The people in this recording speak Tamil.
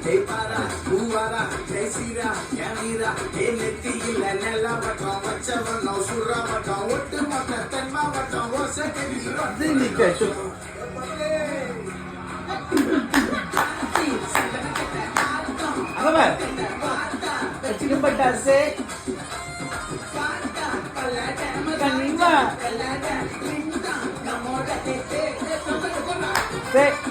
தேய்பாரா பூவாரா ஜெய்சீரா ஞானீரா ஏ நெத்தியில நெல்லாவட்டம் வச்சவண்ணம் சுறாவட்டம் ஒட்டு மொத்த தென்மாவட்டம் ஓசடி பட்டாசு கண்ணிமா Fake.